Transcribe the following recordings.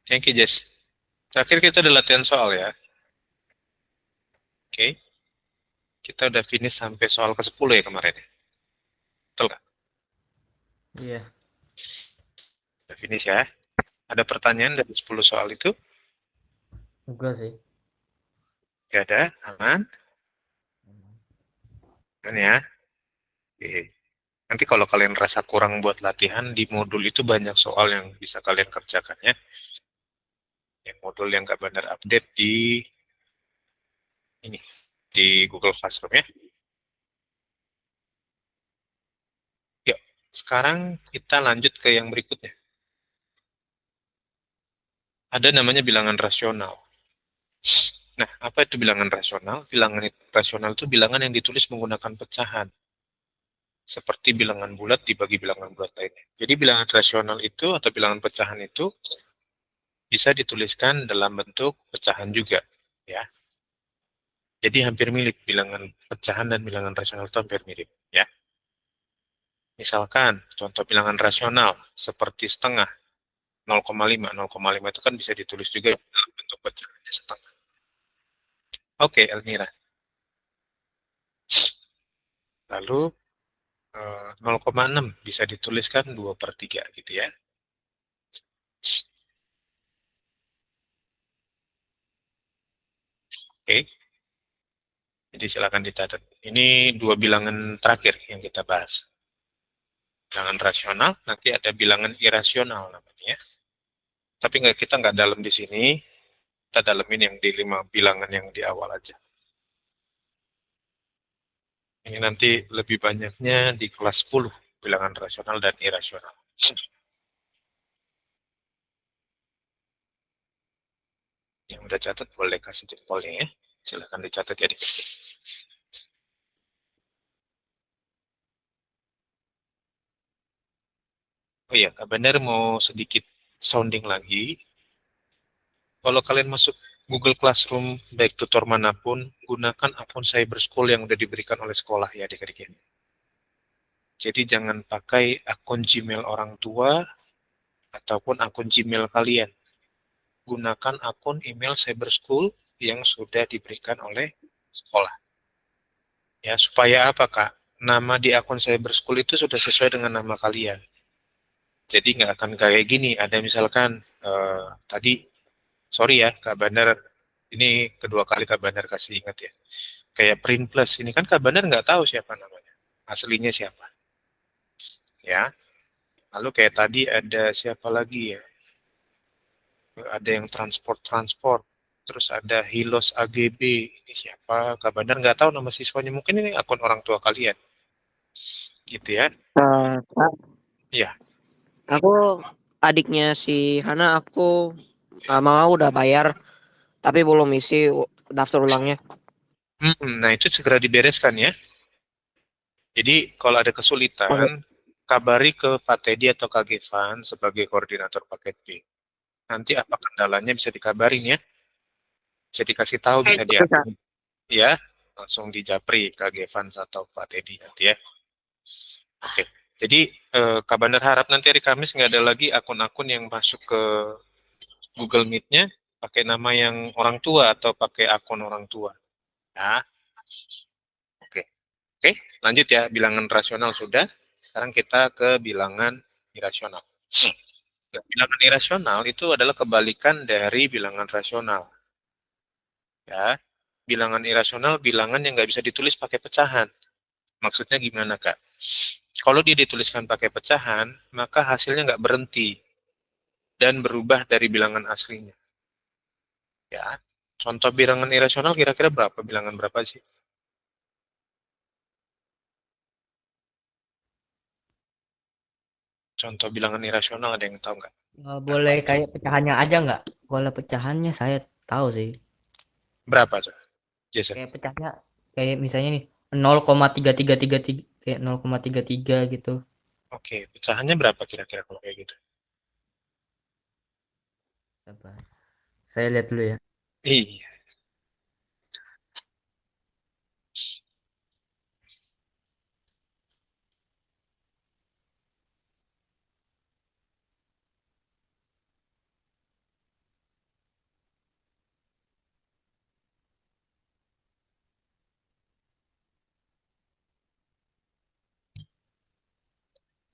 Thank you, Jess. Terakhir kita udah latihan soal ya. Oke. Kita udah finish sampai soal ke-10 ya kemarin ya. Betul nggak? Iya. Udah finish ya. Ada pertanyaan dari 10 soal itu? Enggak sih. Gak ada? Aman? Aman ya? Oke. Nanti kalau kalian rasa kurang buat latihan, di modul itu banyak soal yang bisa kalian kerjakan ya. Yang modul yang nggak benar update di ini, di Google Classroom ya. Yuk, sekarang kita lanjut ke yang berikutnya. Ada namanya bilangan rasional. Nah, apa itu bilangan rasional? Bilangan rasional itu bilangan yang ditulis menggunakan pecahan. Seperti bilangan bulat dibagi bilangan bulat lainnya. Jadi bilangan rasional itu atau bilangan pecahan itu bisa dituliskan dalam bentuk pecahan juga. Ya, jadi hampir mirip bilangan pecahan dan bilangan rasional itu hampir mirip. Ya, misalkan contoh bilangan rasional seperti setengah 0,5. 0,5 itu kan bisa ditulis juga dalam bentuk pecahannya setengah. Oke, Elmira. Lalu 0,6 bisa dituliskan 2/3 gitu ya. Oke, jadi silakan dicatat. Ini dua bilangan terakhir yang kita bahas. Bilangan rasional, nanti ada bilangan irasional namanya ya. Tapi kita nggak dalam di sini, kita dalemin yang di 5 bilangan yang di awal aja. Ini nanti lebih banyaknya di kelas 10, bilangan rasional dan irasional. Yang udah catat boleh kasih jempolnya ya. Silahkan dicatat ya. Oh iya, Kak Bandar mau sedikit sounding lagi. Kalau kalian masuk Google Classroom, baik tutor manapun, gunakan akun Cyber School yang udah diberikan oleh sekolah ya adik-adik ya. Jadi jangan pakai akun Gmail orang tua ataupun akun Gmail kalian. Gunakan akun email Cyber School yang sudah diberikan oleh sekolah. Ya, supaya apa, Kak? Nama di akun Cyber School itu sudah sesuai dengan nama kalian. Jadi nggak akan kayak gini. Ada misalkan tadi, sorry ya, Kak Bandar, ini kedua kali Kak Bandar kasih ingat ya. Kayak Print Plus, ini kan Kak Bandar nggak tahu siapa namanya. Aslinya siapa. Ya, lalu kayak tadi ada siapa lagi ya? Ada yang transport-transport. Terus ada Hilos AGB. Ini siapa? Kak Bandar nggak tahu nama siswanya. Mungkin ini akun orang tua kalian. Gitu ya. Kak, Iya. aku adiknya si Hana, aku mama udah bayar tapi belum isi daftar ulangnya. Nah, itu segera dibereskan ya. Jadi kalau ada kesulitan, Oke. kabari ke Pak Teddy atau Kak Gevan sebagai koordinator paket B. Nanti apa kendalanya bisa dikabarin ya. Bisa dikasih tahu, bisa dia Oke, Kak. ya. Langsung di Japri Kak Gevan atau Pak Teddy nanti ya. Oke. Jadi Kak Bandar harap nanti hari Kamis nggak ada lagi akun-akun yang masuk ke Google Meet-nya pakai nama yang orang tua atau pakai akun orang tua. Ya. Oke. Oke, lanjut ya. Bilangan rasional sudah. Sekarang kita ke bilangan irasional. Nah, bilangan irasional itu adalah kebalikan dari bilangan rasional. Ya, bilangan irasional bilangan yang nggak bisa ditulis pakai pecahan. Maksudnya gimana, Kak? Kalau dia dituliskan pakai pecahan, maka hasilnya nggak berhenti dan berubah dari bilangan aslinya. Ya, contoh bilangan irasional kira-kira berapa? Bilangan berapa sih? Contoh bilangan irasional ada yang tahu nggak? Boleh kayak pecahannya aja nggak? Kalau pecahannya saya tahu sih. Berapa, Cak? Jason? Kayak pecahnya kayak misalnya nih 0,3333 kayak 0,33 gitu. Oke, pecahannya berapa kira-kira kalau kayak gitu? Sabar. Saya lihat dulu ya. Iya,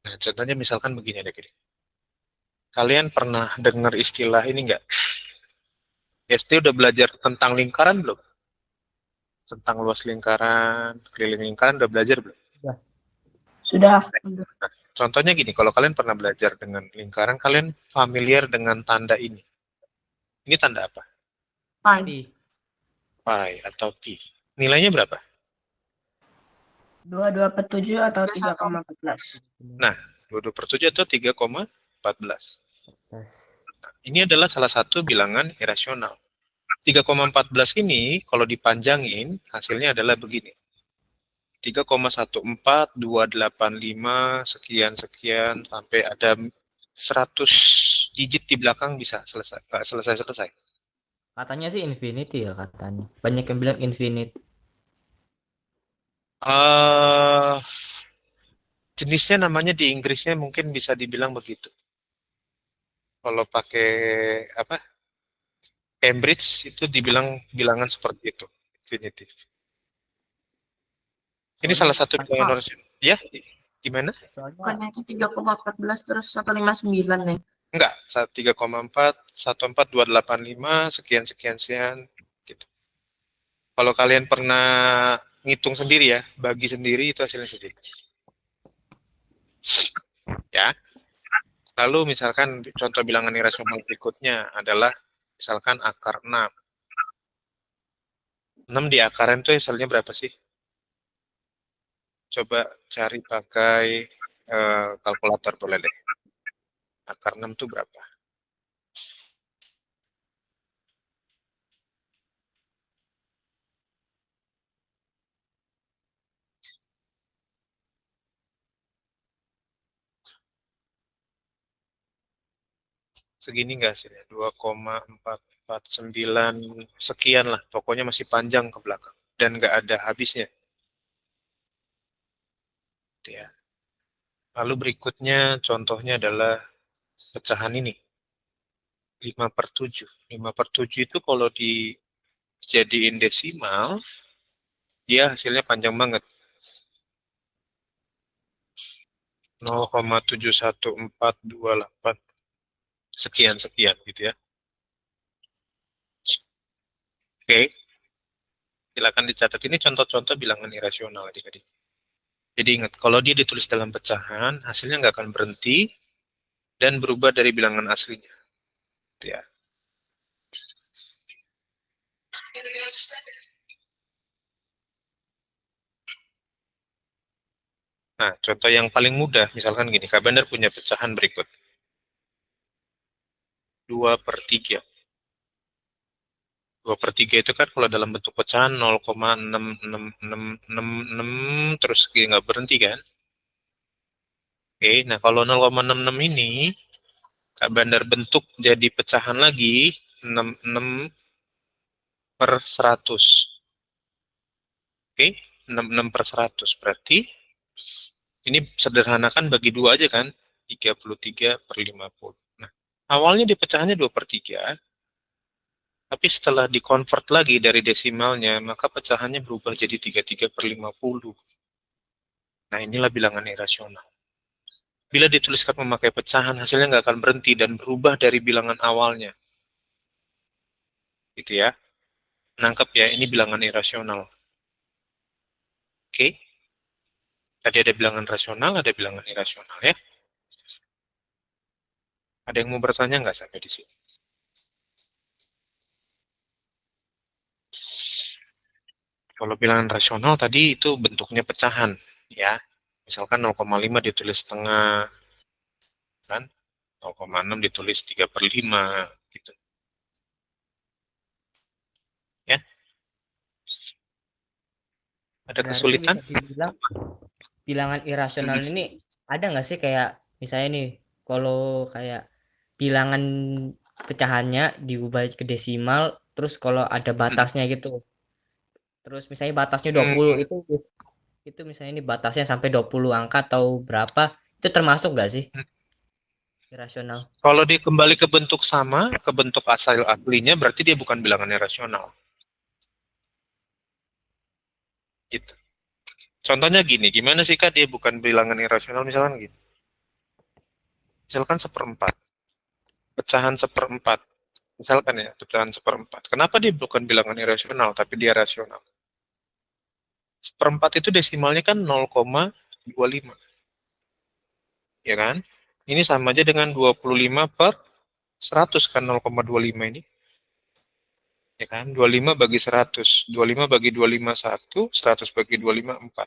Nah, contohnya misalkan begini deh, gini. Kalian pernah dengar istilah ini nggak? SD udah belajar tentang lingkaran belum? Tentang luas lingkaran, keliling lingkaran udah belajar belum? Udah. Sudah. Nah, contohnya gini, kalau kalian pernah belajar dengan lingkaran, kalian familiar dengan tanda ini. Ini tanda apa? Pi. Pi. Pi atau pi. Nilainya berapa? 22/7 atau 3,14. Nah, 22/7 atau 3,14. Terus, Ini adalah salah satu bilangan irasional. 3,14 ini kalau dipanjangin hasilnya adalah begini. 3,14285 sekian sampai ada 100 digit di belakang bisa selesai. Nggak selesai-selesai. katanya sih infinity ya katanya. Banyak yang bilang infinite. Jenisnya namanya di Inggrisnya mungkin bisa dibilang begitu. Kalau pakai apa? Cambridge itu dibilang bilangan seperti itu, infinitif. Ini salah satu bilangan rasional. Ya, gimana? Soalnya Bukannya itu 3,14 terus 159 nih. Enggak, 3,4, 14285 sekian sekian sekian gitu. Kalau kalian pernah ngitung sendiri ya, bagi sendiri itu hasilnya sendiri. Ya. Lalu misalkan contoh bilangan irasional berikutnya adalah misalkan akar 6. 6 di akaran itu hasilnya berapa sih? Coba cari pakai kalkulator boleh deh. Akar 6 itu berapa? Segini nggak sih? 2,449 sekian lah. Pokoknya masih panjang ke belakang. Dan nggak ada habisnya. Ya. Lalu berikutnya contohnya adalah pecahan ini. 5/7. 5/7 itu kalau dijadiin desimal, dia hasilnya panjang banget. 0,71428 sekian gitu ya. Oke, silakan dicatat. Ini contoh-contoh bilangan irasional adik-adik. Jadi ingat, kalau dia ditulis dalam pecahan, hasilnya nggak akan berhenti dan berubah dari bilangan aslinya. Gitu ya. Nah, contoh yang paling mudah, misalkan gini, Kak Bandar punya pecahan berikut. 2/3. 2/3 itu kan kalau dalam bentuk pecahan 0,6666 terus nggak berhenti kan? Oke, nah kalau 0,66 ini Kak Bandar bentuk jadi pecahan lagi 66/100. Oke, 66/100 berarti ini sederhanakan bagi dua aja kan? 33/50. Nah, awalnya di pecahannya 2/3, tapi setelah dikonvert lagi dari desimalnya, maka pecahannya berubah jadi 33/50. Nah, inilah bilangan irasional. Bila dituliskan memakai pecahan, hasilnya nggak akan berhenti dan berubah dari bilangan awalnya. Gitu ya. Nangkep ya, ini bilangan irasional. Oke. Tadi ada bilangan rasional, ada bilangan irasional ya. Ada yang mau bertanya nggak sampai di sini? Kalau bilangan rasional tadi itu bentuknya pecahan ya. Misalkan 0,5 ditulis setengah, kan? 0,6 ditulis 3/5 gitu. Ya. Ada berarti kesulitan? bisa dibilang bilangan irasional ini ada nggak sih kayak misalnya nih kalau kayak bilangan pecahannya diubah ke desimal terus kalau ada batasnya gitu. Terus misalnya batasnya 20 itu misalnya ini batasnya sampai 20 angka atau berapa itu termasuk nggak sih irasional? Kalau dia kembali ke bentuk sama, ke bentuk asal aslinya, berarti dia bukan bilangan irasional. Gitu. Contohnya gini, gimana sih Kak dia bukan bilangan irasional misalkan gini. Misalkan seperempat, pecahan seperempat. Misalkan ya, pecahan seperempat. Kenapa dia bukan bilangan irasional, tapi dia rasional? Seperempat itu desimalnya kan 0,25. Ya kan? Ini sama aja dengan 25 per 100 kan 0,25 ini. Ya kan? 25 bagi 100. 25 bagi 25 1, 100 bagi 25 4.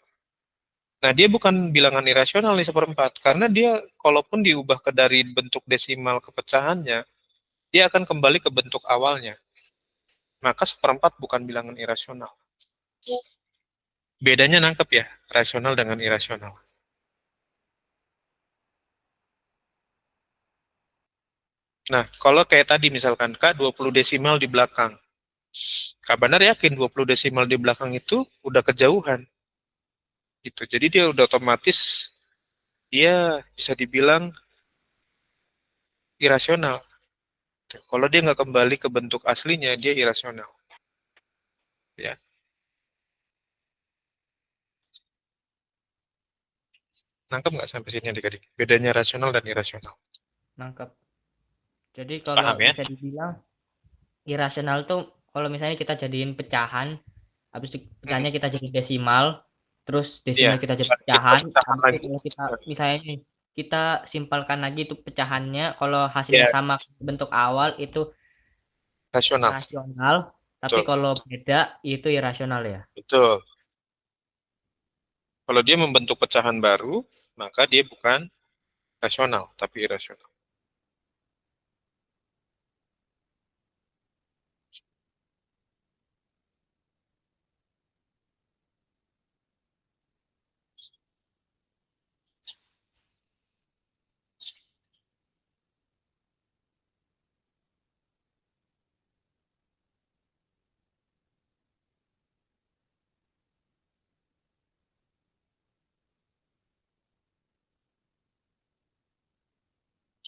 Nah, dia bukan bilangan irasional nih seperempat. Karena dia, kalaupun diubah ke dari bentuk desimal ke pecahannya, dia akan kembali ke bentuk awalnya. Maka seperempat bukan bilangan irasional. Bedanya nangkep ya, rasional dengan irasional. Nah, kalau kayak tadi misalkan Kak 20 desimal di belakang. Kak Banar yakin 20 desimal di belakang itu udah kejauhan. Gitu. Jadi dia udah otomatis dia bisa dibilang irasional. Kalau dia nggak kembali ke bentuk aslinya, dia irasional. Ya, nangkep nggak sampai sini adik-adik? Bedanya rasional dan irasional. Nangkep. Jadi kalau Paham ya? bisa dibilang irasional tuh kalau misalnya kita jadiin pecahan, habis itu pecahannya kita jadi desimal, terus Iya. desimal kita jadi Kita pecahan, pecahan habis itu lagi. kalau kita misalnya nih, kita simpelkan lagi itu pecahannya, kalau hasilnya Ya, sama bentuk awal itu rasional. rasional, tapi Betul. kalau beda itu irasional ya. Betul. Kalau dia membentuk pecahan baru, maka dia bukan rasional, tapi irasional.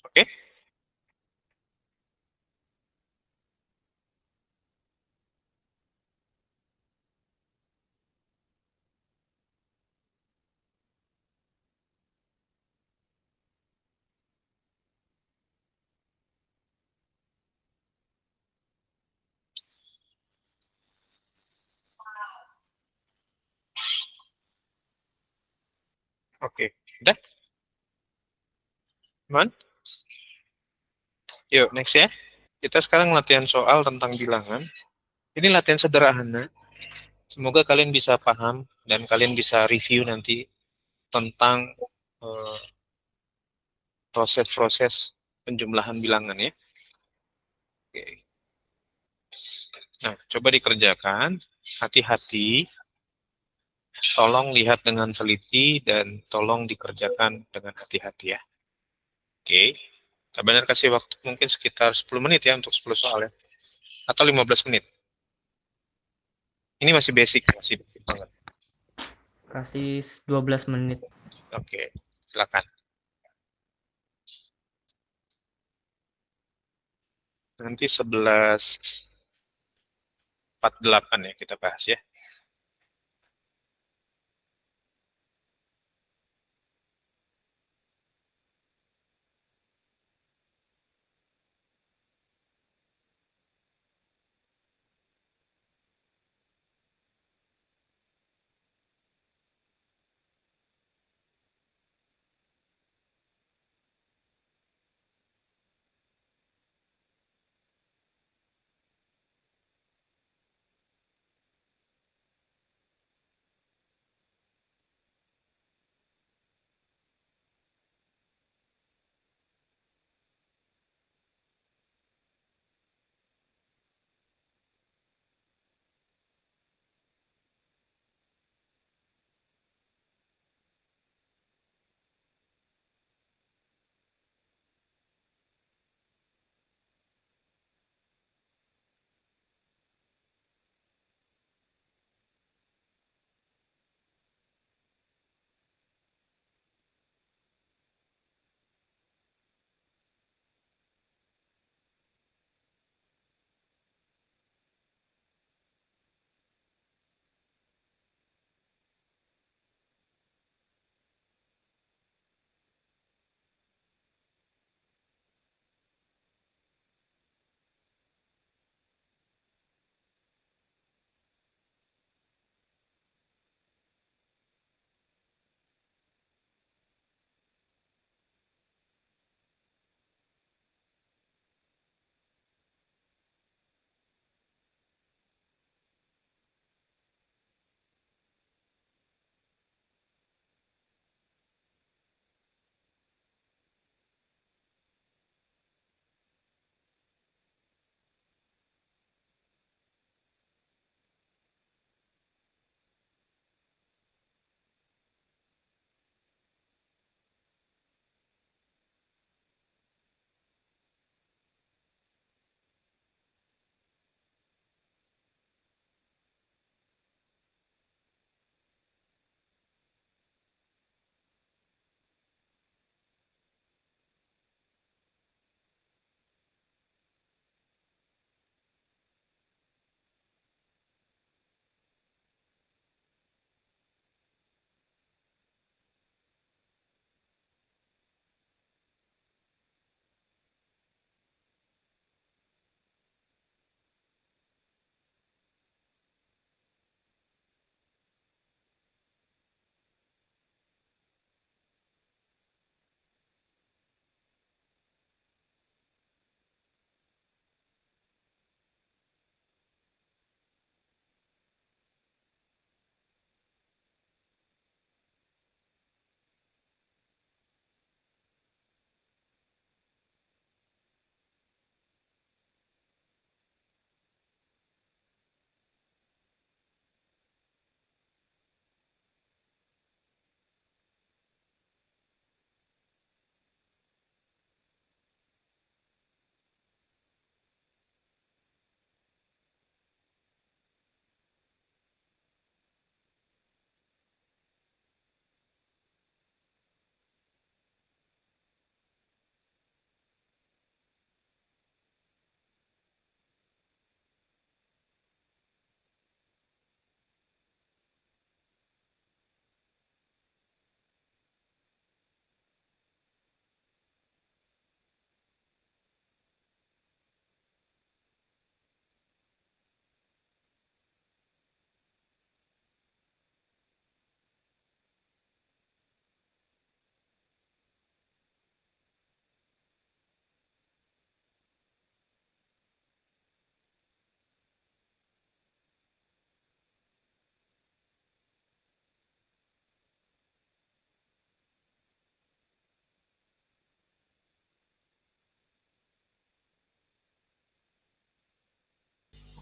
Oke? Oke. Udah? Man? Yuk, next ya. Kita sekarang latihan soal tentang bilangan. Ini latihan sederhana. Semoga kalian bisa paham dan kalian bisa review nanti tentang eh, proses-proses penjumlahan bilangan ya. Oke. Nah, coba dikerjakan. Hati-hati. Tolong lihat dengan teliti dan tolong dikerjakan dengan hati-hati ya. Oke. Benar kasih waktu mungkin sekitar 10 menit ya untuk 10 soal ya. Atau 15 menit. Ini masih basic banget. Kasih 12 menit. Oke, silakan. Nanti 11.48 ya kita bahas ya.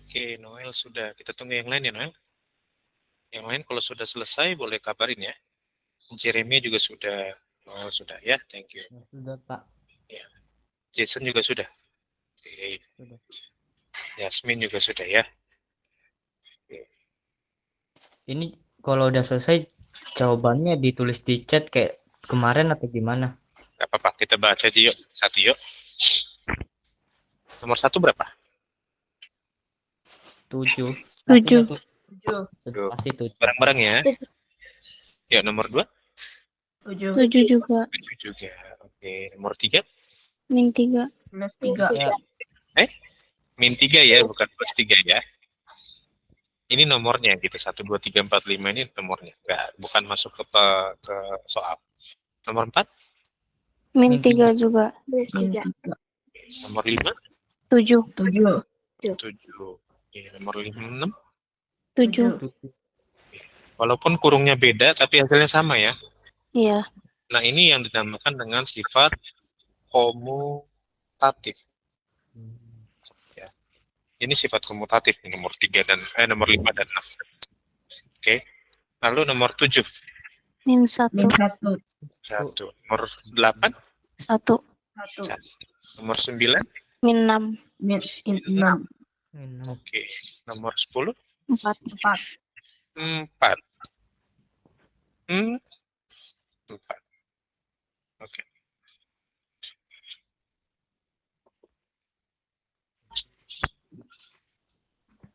Oke, Noel sudah. Kita tunggu yang lain ya, Noel. Yang lain kalau sudah selesai boleh kabarin ya. Jeremy juga sudah. Noel sudah ya, thank you. Ya, sudah Pak. Ya. Jason juga sudah. Oke. Sudah. Yasmin juga sudah ya. Ini kalau udah selesai jawabannya ditulis di chat kayak kemarin atau gimana? Gak apa-apa, kita baca aja yuk. Satu yuk. Nomor 1 berapa? 7. 7. 7. Tuh. Pasti 7. Bareng-bareng ya. Ya, nomor 2. 7. 7 juga. 7 juga. Oke, nomor 3. Min 3. Minus 3. Ya, Min 3 ya, bukan plus 3 ya. Ini nomornya gitu, 1, 2, 3, 4, 5 ini nomornya. Enggak, bukan masuk ke soal. Nomor 4. Min 3 juga. Minus 3. Nomor 5. 7. 7. 7. Oke, nomor 6. 7. 7. Walaupun kurungnya beda, tapi hasilnya sama ya. Iya. Nah, ini yang dinamakan dengan sifat komutatif. Ya. Ini sifat komutatif, nomor 3 dan nomor 5 dan 6. Oke. Lalu nomor 7. Min 1. Min 1. 1. Nomor 8. 1. 1. Nomor 9. Min 6. Min 6. Oke. Nomor 10. 4. 4. 4. 4. Oke.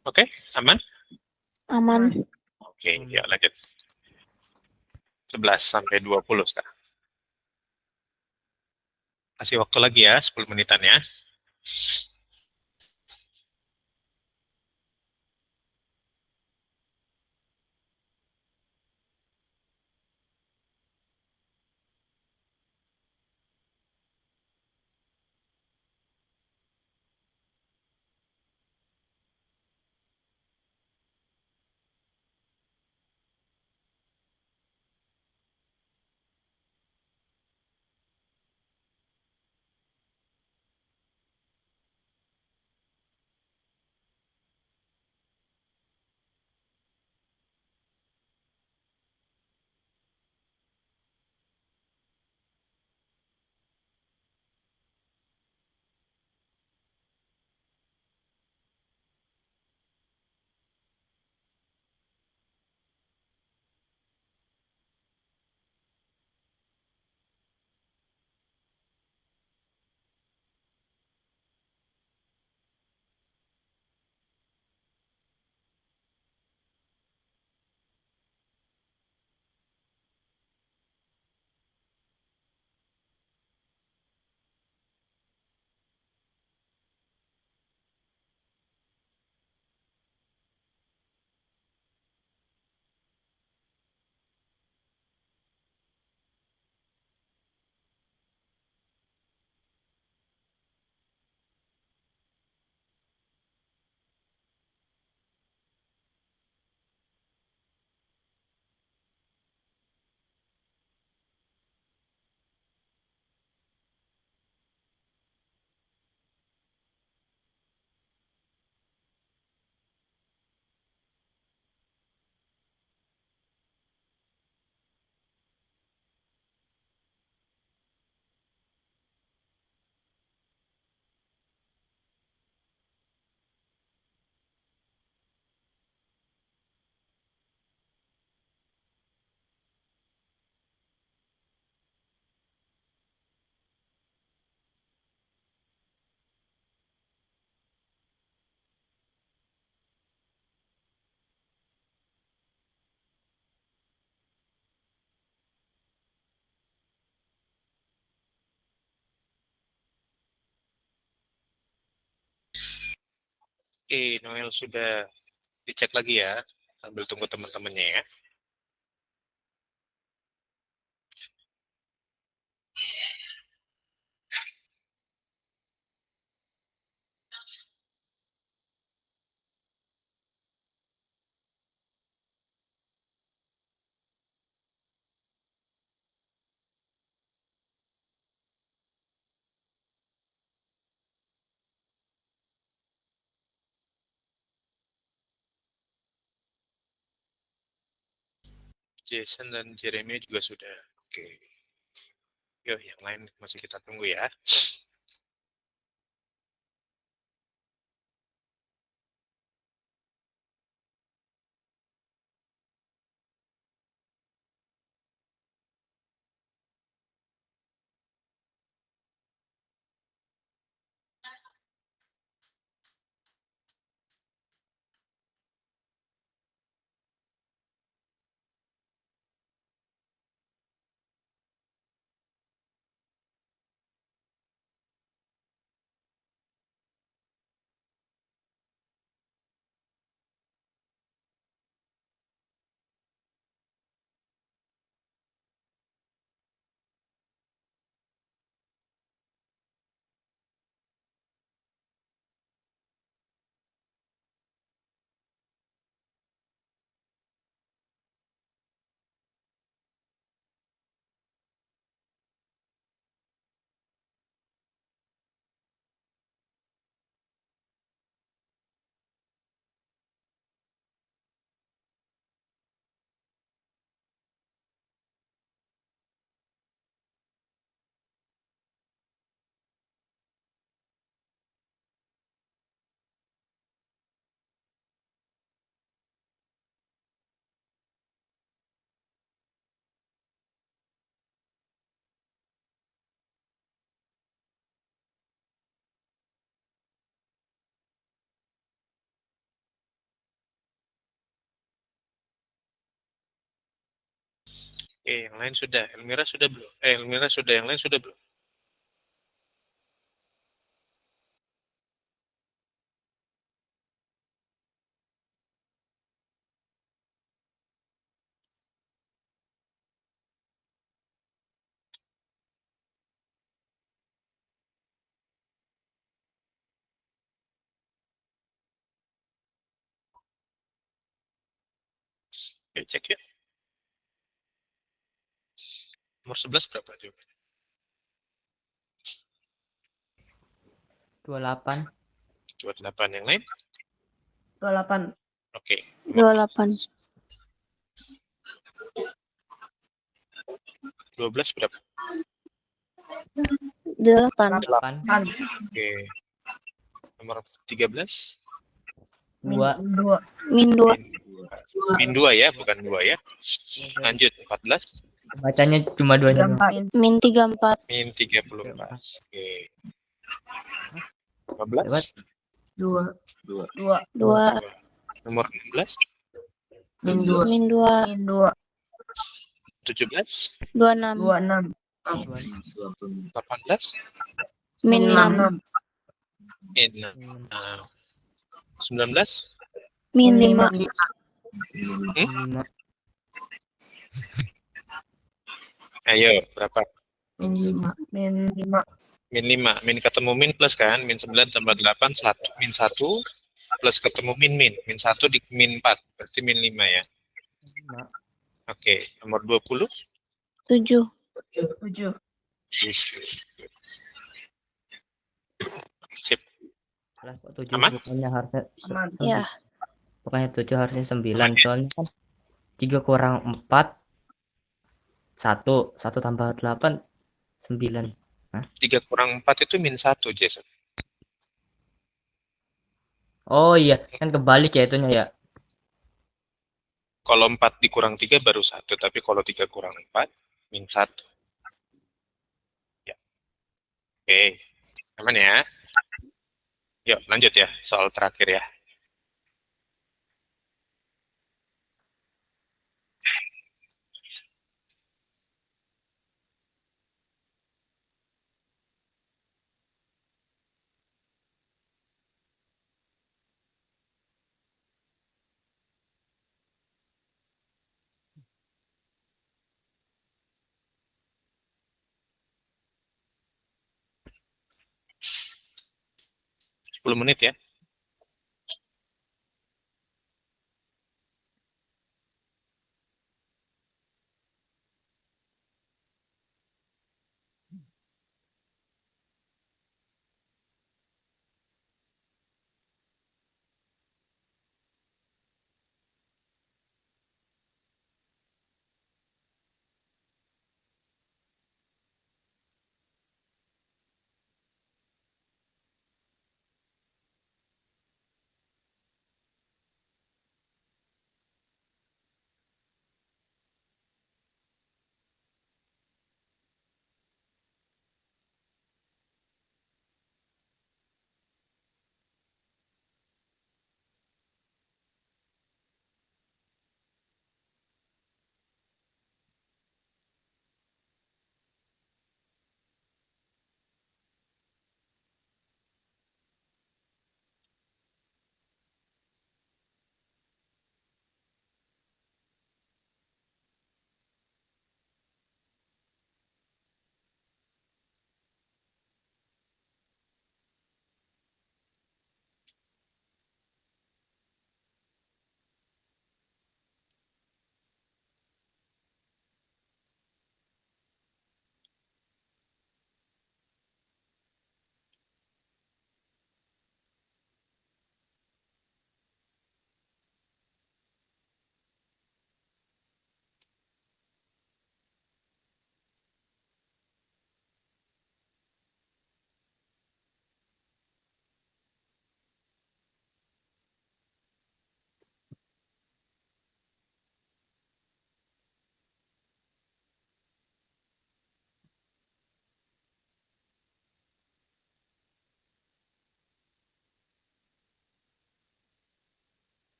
Oke, aman? Aman. Oke, ya lanjut. 11 sampai 20 sekarang. Kasih waktu lagi ya, 10 menitan ya. Noel sudah dicek lagi ya, sambil tunggu teman-temannya ya. Jason dan Jeremy juga sudah. Oke. Yuk, yang lain masih kita tunggu ya. Oke, yang lain sudah. Elmira sudah belum? Elmira sudah. Yang lain sudah belum? Oke, cek ya. Nomor 11 berapa jawabannya? 28. 28. Yang lain? 28. Oke. 28. 12 berapa? 8. 8. Oke. Nomor 13? Min 2. 2. Min 2. Min 2 ya, bukan 2 ya. Lanjut, 14. Bacanya cuma 2 nya. 34. Min 34. Min 34. Oke. 15. Lewat. 2. 2. 2. Nomor 16. Min 2. Min 2. Min 2. 17. 26. 26. 18. Min 6. 6. Min 19. Min 5. 5. Ayo, berapa? Min 5. Min 5. Min 5. Min ketemu min plus kan? Min 9 tambah 8, 1. Min 1 plus ketemu min. Min 1 di min 4. Berarti min 5 ya. Oke, nomor 20. 7. 7. Sip. Lah kok 7 Aman? bukannya harusnya Aman. Ya. pokoknya 7 harusnya 9 soalnya kan 3 kurang 4 1 tambah 8 9. 3 kurang 4 itu min 1, Jason. Oh iya, kan kebalik ya itunya ya. Kalau 4 dikurang 3 baru 1, tapi kalau 3 kurang 4, min 1. Ya. Oke, aman ya? Yuk, lanjut ya, soal terakhir ya. Sepuluh menit ya.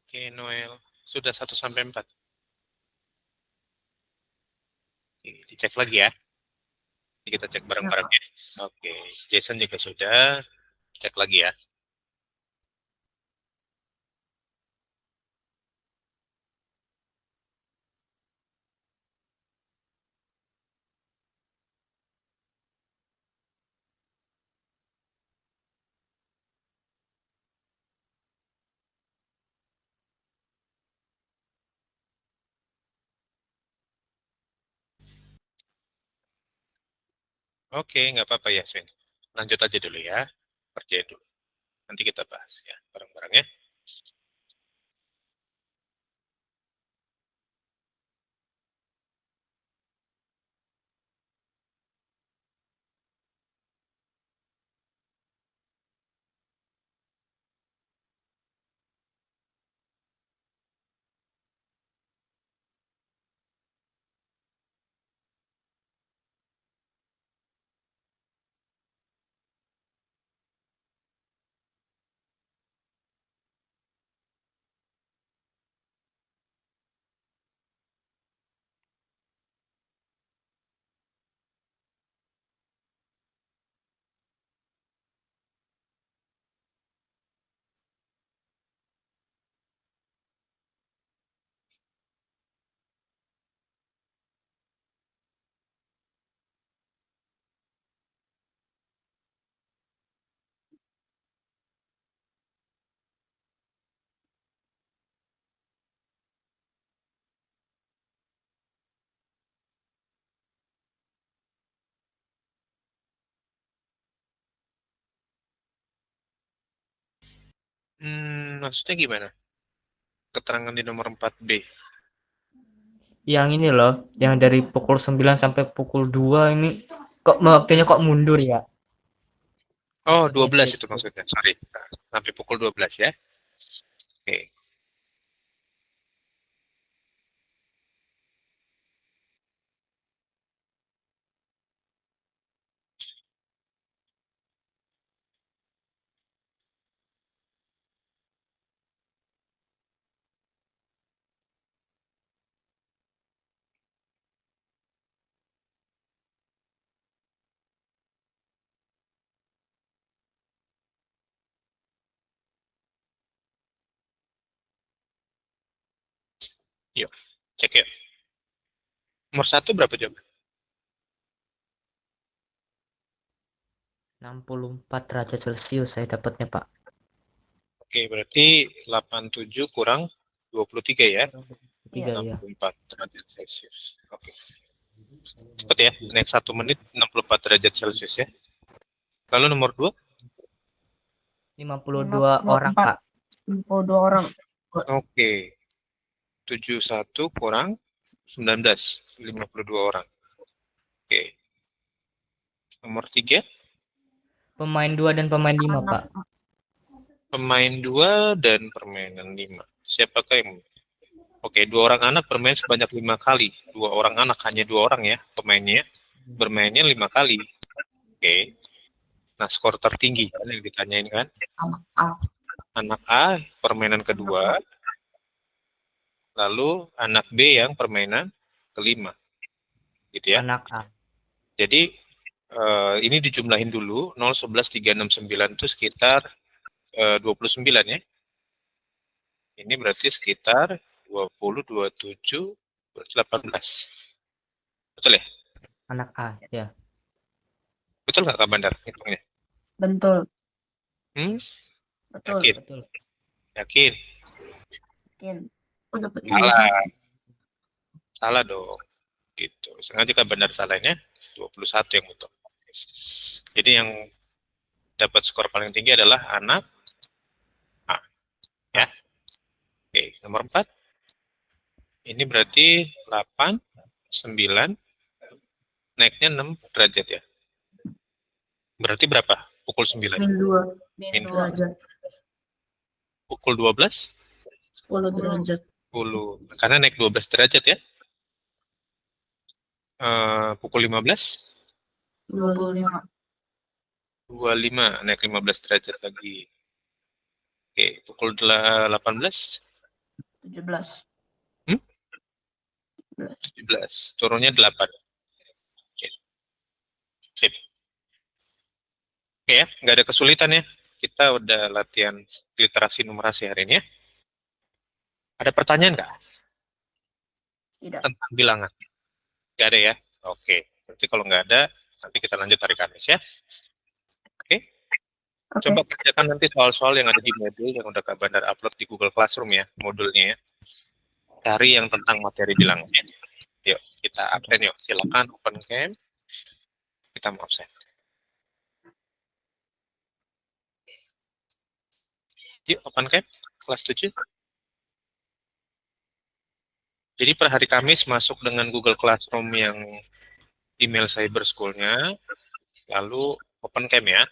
Oke, Noel. Sudah 1 sampai 4. Oke, dicek lagi ya. Jadi kita cek bareng-bareng ya. Oke, Jason juga sudah. Cek lagi ya. Oke, nggak apa-apa ya, Sven. Lanjut aja dulu ya. Kerjain dulu. Nanti kita bahas ya, bareng-bareng ya. Maksudnya gimana? Keterangan di nomor 4B. Yang ini loh, yang dari pukul 9 sampai pukul 2 ini kok waktunya kok mundur ya? Oh, 12 itu maksudnya. Sorry. Nah, sampai pukul 12 ya. Oke. Yuk, cek yuk. Nomor 1 berapa jam? 64 derajat Celcius saya dapatnya, Pak. Oke, berarti 87 kurang 23 ya? 3 ya. 64 derajat Celcius. Oke. Cepat ya, naik 1 menit 64 derajat Celcius ya. Lalu nomor 2? 52 orang, Pak. 52 orang. Oke. 71 kurang 19, 52 orang. Oke. Nomor 3? Pemain 2 dan pemain 5, Pak. Pemain 2 dan permainan 5. Siapakah yang... Oke, 2 orang anak bermain sebanyak 5 kali. 2 orang anak, hanya 2 orang ya pemainnya. Bermainnya 5 kali. Oke. Nah, skor tertinggi kan yang ditanyain kan? Anak A permainan kedua, lalu anak B yang permainan kelima. Gitu ya. Anak A. Jadi ini dijumlahin dulu, 0, 11, 3, 6, 9 itu sekitar 29 ya. Ini berarti sekitar 20, 27, 18. Betul ya? Anak A, ya. Betul nggak Kak Bandar hitungnya? Betul. Yakin? Betul. Yakin? Yakin. Oh, dapat Salah. Salah dong. Gitu. Sengaja Kak Bandar salahnya 21 yang betul. Jadi yang dapat skor paling tinggi adalah anak A. Ya. Oke, nomor 4. Ini berarti 8, 9, naiknya 6 derajat ya. Berarti berapa? Pukul 9. Min 2. Min Min 2 derajat. Pukul 12? 10 derajat. 10. Karena naik 12 derajat ya. Pukul 15? 25. 25, naik 15 derajat lagi. Oke, pukul 18? 17. 17. Turunnya 8. Oke. Sip. Oke ya, nggak ada kesulitan ya. Kita udah latihan literasi numerasi hari ini ya. Ada pertanyaan nggak Tidak. tentang bilangan? Nggak ada ya? Oke. Berarti kalau nggak ada, nanti kita lanjut hari Kamis ya. Oke. Oke. Coba kerjakan nanti soal-soal yang ada di modul yang udah Kak Bandar upload di Google Classroom ya, modulnya ya. Cari yang tentang materi bilangan ya. Yuk, kita absen yuk. Silakan open cam. Kita mau absen. Yuk, open cam. Kelas 7. Jadi per hari Kamis masuk dengan Google Classroom yang email Cyber School-nya, lalu open cam ya.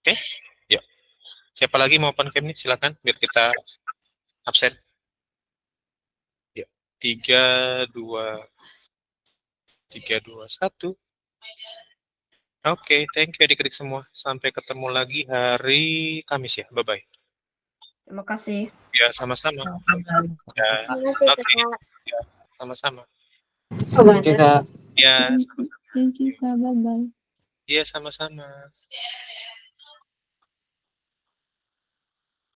Oke, yuk. Siapa lagi mau open cam nih? Silakan, biar kita absen. Yuk, 3, 2, 1. Oke, thank you adik-adik semua. Sampai ketemu lagi hari Kamis ya. Bye-bye. Terima kasih. Ya, sama-sama. Ya, oke. Ya, sama-sama. Oke, Kak. Ya, Thank you, Kak. Bye-bye. iya sama-sama.